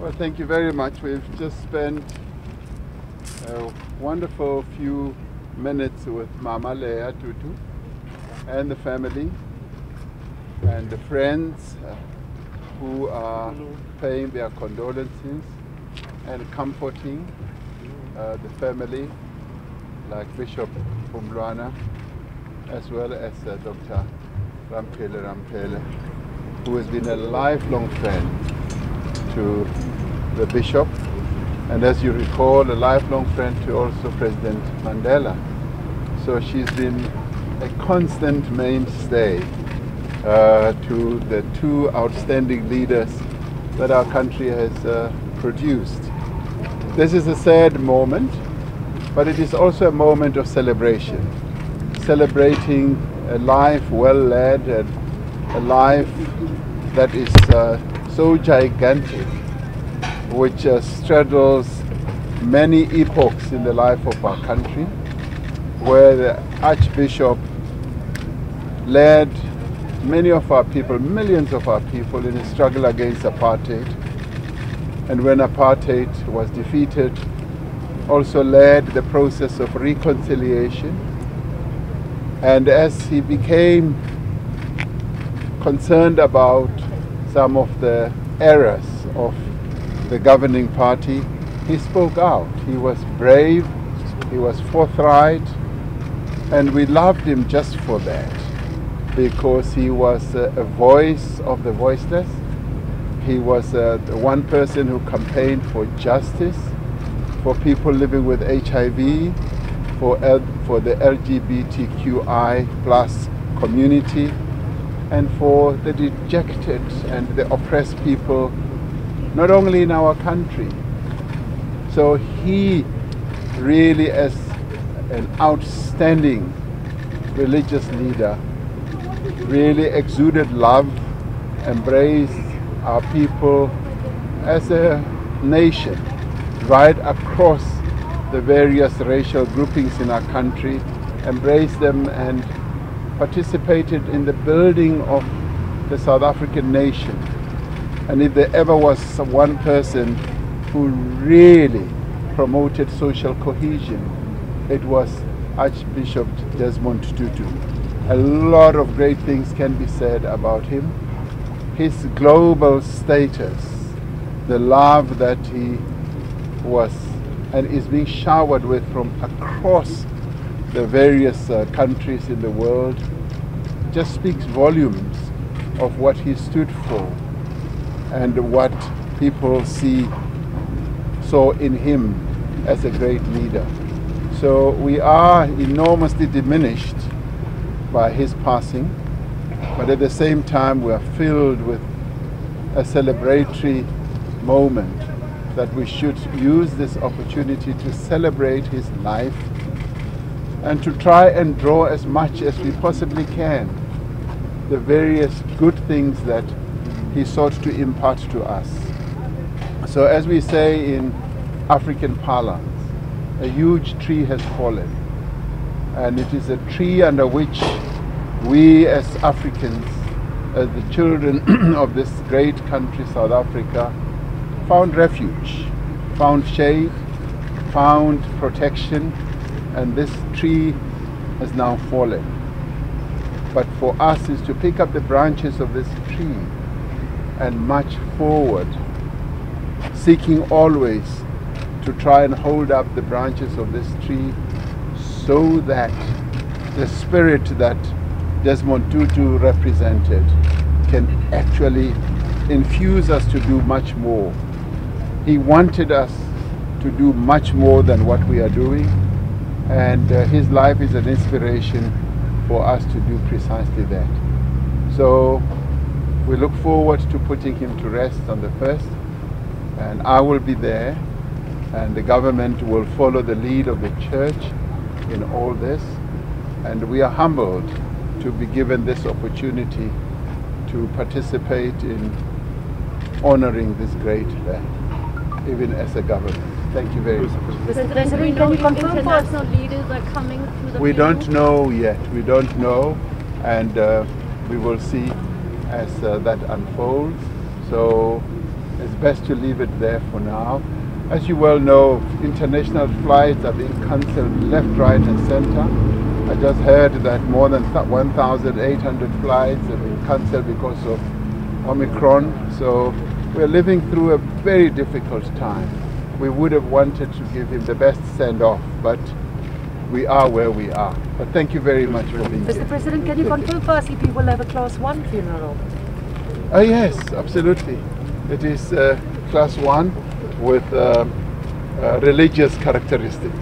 Well, thank you very much. We've just spent a wonderful few minutes with Mama Leah Tutu and the family and the friends who are paying their condolences and comforting the family, like Bishop Umlwana, as well as Dr. Ramaphosa, who has been a lifelong friend to the Bishop, and as you recall, a lifelong friend to also President Mandela. So she's been a constant mainstay to the two outstanding leaders that our country has produced. This is a sad moment, but it is also a moment of celebration. Celebrating a life well led and a life that is so gigantic, which straddles many epochs in the life of our country, where the Archbishop led many of our people, millions of our people, in a struggle against apartheid. And when apartheid was defeated, also led the process of reconciliation. And as he became concerned about some of the errors of the governing party, he spoke out. He was brave, he was forthright, and we loved him just for that, because he was a voice of the voiceless. He was the one person who campaigned for justice, for people living with HIV, for the LGBTQI plus community, and for the dejected and the oppressed people, not only in our country. So he really, as an outstanding religious leader, really exuded love, embraced our people as a nation, right across the various racial groupings in our country, embraced them and participated in the building of the South African nation. And if there ever was one person who really promoted social cohesion, it was Archbishop Desmond Tutu. A lot of great things can be said about him. His global status, the love that he was and is being showered with from across the various countries in the world, just speaks volumes of what he stood for and what people saw in him as a great leader. So we are enormously diminished by his passing, but at the same time we are filled with a celebratory moment that we should use this opportunity to celebrate his life and to try and draw as much as we possibly can the various good things that he sought to impart to us. So as we say in African parlance, a huge tree has fallen, and it is a tree under which we as Africans, as the children of this great country, South Africa, found refuge, found shade, found protection, and this tree has now fallen. But for us is to pick up the branches of this tree and march forward, seeking always to try and hold up the branches of this tree so that the spirit that Desmond Tutu represented can actually infuse us to do much more. He wanted us to do much more than what we are doing, and his life is an inspiration for us to do precisely that. So we look forward to putting him to rest on the 1st, and I will be there, and the government will follow the lead of the church in all this, and we are humbled to be given this opportunity to participate in honoring this great man, even as a government. Thank you very much. Mr. President, can you confirm international leaders are coming to the We don't know yet. We don't know, and we will see as that unfolds. So it's best to leave it there for now. As you well know, international flights are being cancelled left, right and center. I just heard that more than 1,800 flights have been cancelled because of Omicron. So we're living through a very difficult time. We would have wanted to give him the best send-off, but we are where we are. But thank you very much for being here. Mr. President, can you confirm first if you will have a Class 1 funeral? Yes, absolutely. It is Class 1 with religious characteristics.